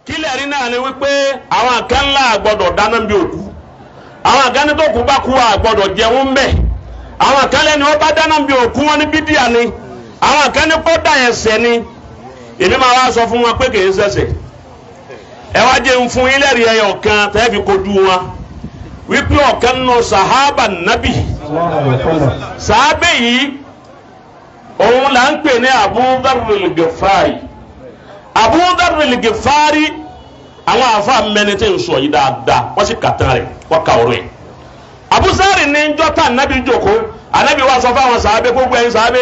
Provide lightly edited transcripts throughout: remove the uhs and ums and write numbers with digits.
kílẹ̀ rí náà ni wípé àwọn kan ńlá gbọ́dọ̀ dáná bí òkú àwọn kan ní tó kú bá kú àgbọ́dọ̀ jẹun bẹ́ẹ̀ àwọn kan lẹ́ni ó bá dáná bí òkú wọn ní bídíà ni àwọn kan ní kó dà ẹ̀ṣẹ̀ ni èmi máa wá sọ fún wọn pé kì í ṣẹ̀ṣẹ̀ ẹ wá jẹun fún ilé rí ẹyọ kan tẹ́ fi kojú wọn wípé ọ̀kan nù sàhábà nábì sàhábà yìí òun là ń pè ní Abu Dharr al-Ghifari Abu Dharr al-Ghifari àwọn àfa mẹni tí ń sọ yìí dáadáa wọ́n sì kàtàn rẹ̀ wọ́n kà ọ̀rọ̀ ẹ̀ Abu Dharr ní jọ́tà nábì jókòó ànábì wá sọ fáwọn sàhábà gbogbo ẹ̀yin sàhábà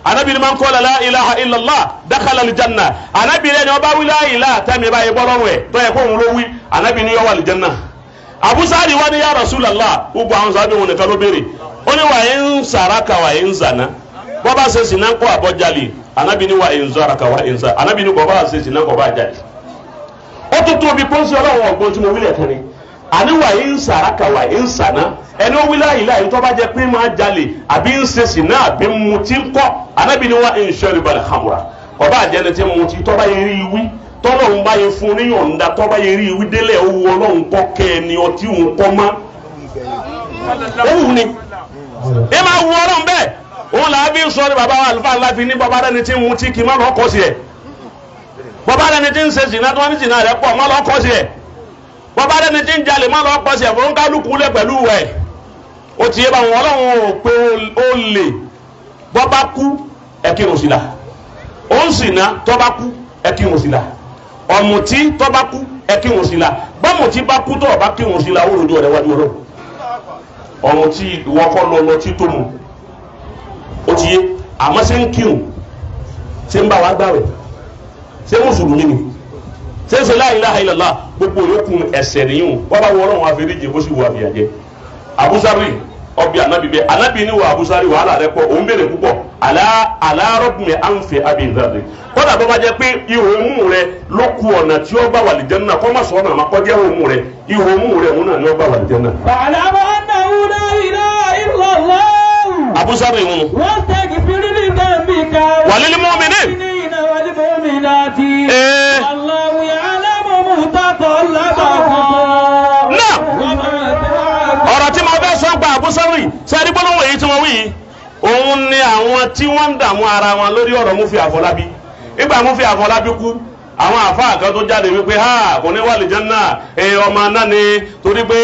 ànábì ni man qala la ilaha illallah dakhala al-janna ànábì lẹ́ni ọba wí la ilaha tẹ́mi báyìí bọ́lọ́rùn ẹ̀ tó yẹ kó òun ló wí ànábì ni yọ wà al-janna Abu Dharr wá ní ya Rasulallah gbogbo àwọn sàhábà wọn nìkan ló béèrè ó ní wà ń sàràkà wà ń zànà bọ́ bá ṣe sìnà kó àbọ̀jalè ànábì ni wà ń zàràkà wà ń zà ànábì ni bọ́ bá ṣe sìnà kó bá jalè ó tún tóbi pọ́ńsì ọlọ́run ọ̀gbọ́n tí mo wí lẹ́ẹ̀kan ni àní wà ń sàràkà wà ń sànà ẹni ó wí láyìí láyìí tó bá jẹ pé máa jalè àbí ń ṣe sìnà àbí ń mutí ń kọ́ ànábì ni wà ń sharibal khamra ọba àjẹni tí ń mutí tó bá yẹ rí wí tọ́lọ́run bá yẹ fún níyọ̀ǹda tó bá yẹ rí wí délẹ̀ owó ọlọ́run kọ́ kẹ́ ẹni ọtí òun kọ́ mọ́ òun ni ẹ máa wú ọlọ́run bẹ́ẹ̀ òun là á fi ń sọ ní bàbá wa àlùfáà ńlá fi ní bàbá rẹni tí ń mutí kì í má lọ kọ́ sí ẹ̀ bàbá rẹni tí ń ṣe sìnà tó wọ́n ní sìnà rẹ̀ pọ̀ má lọ kọ́ sí ẹ̀ bàbá rẹni tí ń jalè má lọ kọ́ sí ẹ̀ fún kálukú lẹ̀ pẹ̀lú ẹ̀ ó ti yé bá wọn ọlọ́run ò pé ó lè bọ́ bá kú ẹ kírun sí la ó ń sìnà tó bá kú ẹ kírun sí la ọ̀mùtí tó bá kú ẹ kírun sí la bọ́mùtí bá kú tó bá kírun sí la ó rojú ọ̀rẹ́ wájú ọlọ́run ọ̀mùtí ìwọ́kọ́ lọ tí tó mu ó ti yé àmọ́ ṣe ń kírun ṣe ń bá wa gbàwẹ̀ ṣe mùsùlùmí ni ṣe ń ṣe la ilaha illallah gbogbo yòókù ẹ̀ṣẹ̀ nìyẹn wọ́n bá wọ ọlọ́run àfẹ́ríjì bó sì wọ àbíyàjẹ́ Abu Dharr ọbẹ̀ anabi bẹ́ẹ̀ anabi ni wọ Abu Dharr wàhálà rẹ pọ̀ òun béèrè púpọ̀ alárọ́bìnrin ànfẹ́ Abi Dharr kódà bó bá jẹ́ pé ihò mú rẹ ló ku ọ̀nà tí ó bá wà lè jẹ́nà kọ́ má sọ ọ̀nà àmọ́ kọjá ihò mú rẹ òun náà ni ó bá wà lè jẹ́nà. fa'lam annahu la ilaha illallah Abu Dharr ìhun. wastaghfir li dhanbika walil mu'minin wal mu'minati wallahu ya'lamu mutaqallabakum. náà ọ̀rọ̀ tí mo fẹ́ sọ gba Abu Dharr sẹ́ni gbọ́dọ̀ èyí tí wọ́n wí yìí òun ni àwọn tí wọ́n ń dààmú ara wọn lórí ọ̀rọ̀ Mufi Afolabi nígbà Mufi Afolabi kú àwọn àfáà kan tó jáde wípé ha kò ní wà lè Janna ọmọ náà ni torí pé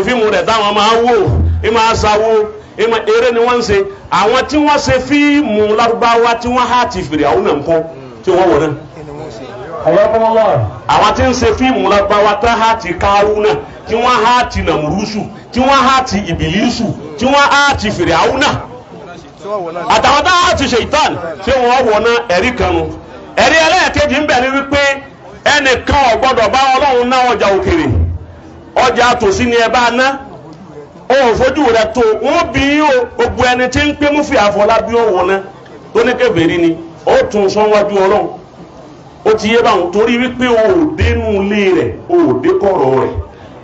fíìmù rẹ̀ táwọn máa wò ẹ máa sáwó eré ni wọ́n ń ṣe àwọn tí wọ́n ṣe fíìmù Lárúbáwá tí wọ́n há ti fèrè àwọn náà ń kọ́ tí wọ́n wọ̀ náà àwọn tí ń ṣe fíìmù Lárúbáwá tá há ti Kárúnà tí wọ́n há ti Nàmúrúsù tí wọ́n há ti Ìbílísù tí wọ́n há ti fèrè àwọn náà àtàwọn tá há ti Ṣaitan tí wọ́n wọ̀ náà ẹ̀rí kanu ẹ̀rí ẹlẹ́ẹ̀kejì ń bẹ̀ ní wípé ẹnìkan ò gbọ́dọ̀ bá Ọlọ́run ná ọjà òkèrè ọjà tòsí ni ẹ bá ná ó fojú rẹ tó wọn bí ó gbogbo ẹni tí ń pé Mufi Afolabi òwò náà tó ní kèfèrí ni ó tún sọ́wájú Ọlọ́run ó ti yé báwọn torí wípé o ò dénú ilé rẹ̀ o ò dé kọ̀rọ̀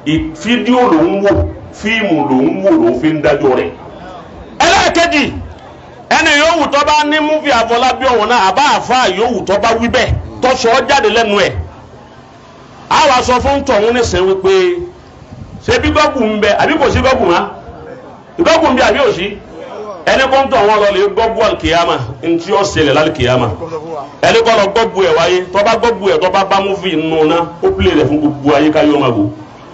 rẹ̀ fídíò lòún wò fíìmù lòún wò lòún fi ń dájọ́ rẹ̀ ẹlẹ́ẹ̀kejì ẹni yòówù tó bá ní Mufi Afolabi òwò náà àbá àfa yòówù tó bá wí bẹ́ẹ̀ tó sọ ọ́ jáde lẹ́nu ẹ̀ á wàá sọ fún tọ̀hún nísìnyí wípé ṣe bí gọ́gù ń bẹ àbí kò sí gọ́gù má gọ́gù ń bẹ àbí òsì ẹni kọ́ ń tọ̀ wọn lọ lè gọ́gù àlùkìyàmà ntí ó ṣẹlẹ̀ lálùkìyàmà ẹni kọ́ lọ gọ́gù ẹ̀ wáyé tọ́ba gọ́gù ẹ̀ tọ́ba bá Mufi nù ná ó pìlẹ̀ rẹ̀ fún gbogbo ayé káyọ̀ máa wò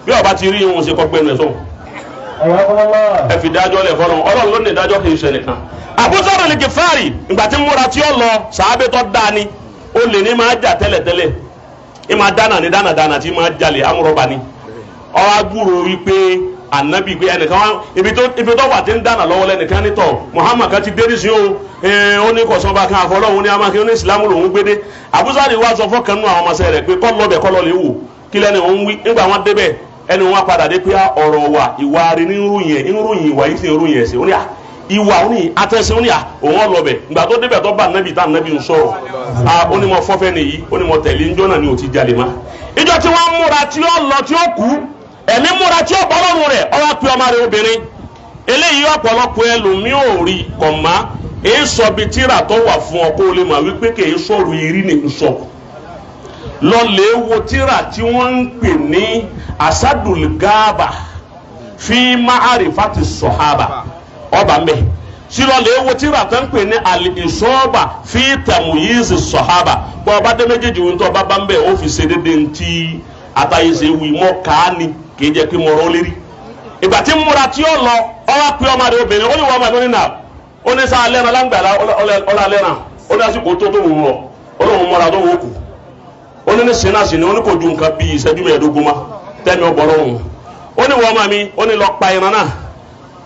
bí ọba ti rí ìhun ṣe kọ́ gbẹ́nu ẹ̀ sọ̀rọ̀ ẹ fi dájọ́ lẹ̀ fọ́lọ́ Ọlọ́run ló ní ìdájọ́ kì í ṣe nìkan Abu Dharr al-Ghifari ìgbà tí múra tí ó lọ sàábé tó dáa ni ó lè ní máa jà tẹ́lẹ̀tẹ́lẹ̀ ẹ máa dáná ní dánadáná tí máa jalè amúrọ̀bà ni ọwọ́ agbúrò wípé ànábì gbé ẹnìkan ibi tó wà tí ń dáná lọ́wọ́ lẹ́nìkan nítọ̀ Muhammad kan ti dé nísìnyí ó ní kọ̀sán bá kan àfọlọ́hún ní amákin ó ní ìsìlámù lòún gbédé Abu Dharr wá sọ fọ́kànnú àwọn ọmọọṣẹ́ rẹ̀ pé kọ́ lọ́bẹ̀ kọ́ lọ́ lè wò kí lẹ́ni òun wí nígbà wọn débẹ̀ ẹni wọn padà dé pé ọ̀rọ̀ wà ìwà rẹ̀ níròyìn ìwà yìí sì ń ròyìn ẹ̀sìn ó ní ìwà ó ní atẹ́sìn ó ní òun ọlọ́bẹ̀ ìgbà tó débẹ̀ tó bá nábì tá nábì ń sọ̀rọ̀ ó ní mo fọ́fẹ́ nìyí ó ní mo tẹ̀lé ńjọ́ náà ni ò ti jalè má ìjọ tí wọ́n múra tí ó lọ tí ó kú ẹ̀mí múra tí ó bọ́ lọ́rùn rẹ̀ ọwọ́ pé ọmọ rẹ̀ obìnrin eléyìí ọ̀pọ̀lọpọ̀ ẹlòmíì ò rí kọ̀má èyí sọ bí tíra tó wà fún ọ kó o lè mọ̀ wípé kì í sọ̀rọ̀ irí ní sọ lọ lè wo tírà tí wọ́n ń pè ní asadul gaba fi ma'arifati sọ̀hábà ọba mbẹ sílọ lè wo tírà tó ń pè ní al-isaba fi tamyiz sọ̀hábà bọ́ ọba dé méjèèjì wọn tó ọba bá ń bẹ̀ ó fi ṣe dédé ntí Atayeshe wí mọ́ káání kì í jẹ́ kí mo rọ́ lérí ìgbà tí múra tí ó lọ ọwọ́ pé ọmọdé obìnrin ó ní wọ́n ọmọdé nínú ó ní sáà lẹ́ran láǹgbàlá ọlá lẹ́ran ó ní àsìkò tó wù ú lọ ó lóun múra tó wù ú kù ó ní sinasi ni ó ní kò ju nǹkan bíi ìṣẹ́jú mẹ́ẹ̀ẹ́dógún ma tẹ́mi ọgbọ́rọ̀ òun ó ní wọ́n ma mi ó ní lọ pa ẹran náà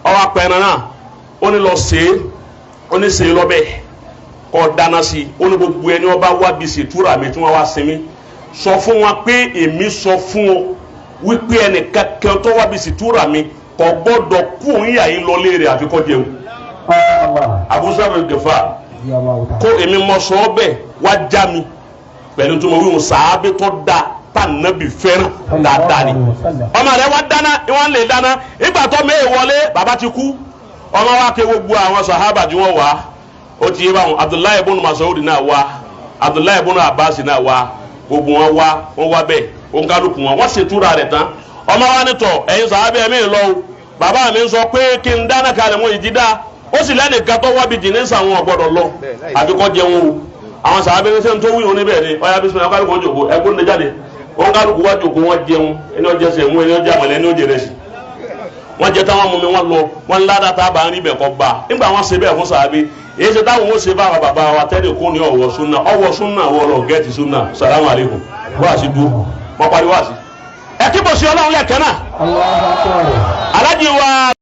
ọwọ́ apá ẹran náà ó ní lọ sèé ó ní sèé lọ́bẹ̀ kọ́ dáná sí i ó ní gbogbo ẹni ọba wá bí ṣètúrà mi tí wọ́n wá sinmi sọ fún wọn pé èmi sọ fún ọ wípé ẹnì kankan tó wá bí ṣètúrà mi kò gbọ́dọ̀ kú òun yà yín lọ léèrè àfi kọ́ jẹun abusar gefa kó èmi mọ sọ ọ bẹ́ẹ̀ wá já mi pẹ̀lú tó mọ̀ wíwọ̀n sàábé tó da tá nàbì fẹ́ràn dáadáa ni ọmọ rẹ wá dáná wọn lè dáná ìgbà tó mẹ́ẹ̀ wọlé bàbá ti kú ọmọ wa ké gbogbo àwọn sàhábà tí wọ́n wá ó ti yé báwọn Abdullahi ibn Mas'ud náà wá Abdullahi ibn Abbas náà wá gbogbo wọn wá bẹ́ẹ̀ wọn kálukú wọn ṣètúra rẹ̀ tán ọmọ wa nítọ̀ ẹ̀yin sàhábé ẹ̀mí lọ o bàbá mi sọ pé kí n dáná kalẹ̀ mọ́ ìdí dá ó sì lẹ́nìkan tó wá bí jìnnìṣà wọn ọ̀gbọ́dọ̀ lọ àbíkọ́ jẹun o àwọn sàábẹ́ ní sẹ́ni tó wí òun níbẹ̀ ni ọ̀yà bí sinmi akálùkù òjòkó ẹgbẹ́ ní jáde wọn kálùkù wá jòkó wọn jẹun ẹni ọjọ́ sẹ̀ mú ẹni ọjọ́ àmàlẹ́ ẹni ọjọ́ rẹ̀ sí wọn jẹ táwọn mú mi wọn lọ wọn ládàá tá a bá ń rí bẹ̀ kọ́ bá nígbà wọn ṣe bẹ́ẹ̀ fún sàábẹ́ èyí ṣe táwọn ó ṣe bá àwọn bàbá wa tẹ́lẹ̀ kó ní ọ̀wọ̀ súnà wọ́n lọ gẹ́ẹ̀tì súnà sàlámù alaykum wáàsí dúró mọ́ parí wáàsí ẹ kí bọ̀ sí ọlọ́run lẹ́ẹ̀kan náà alájí wa.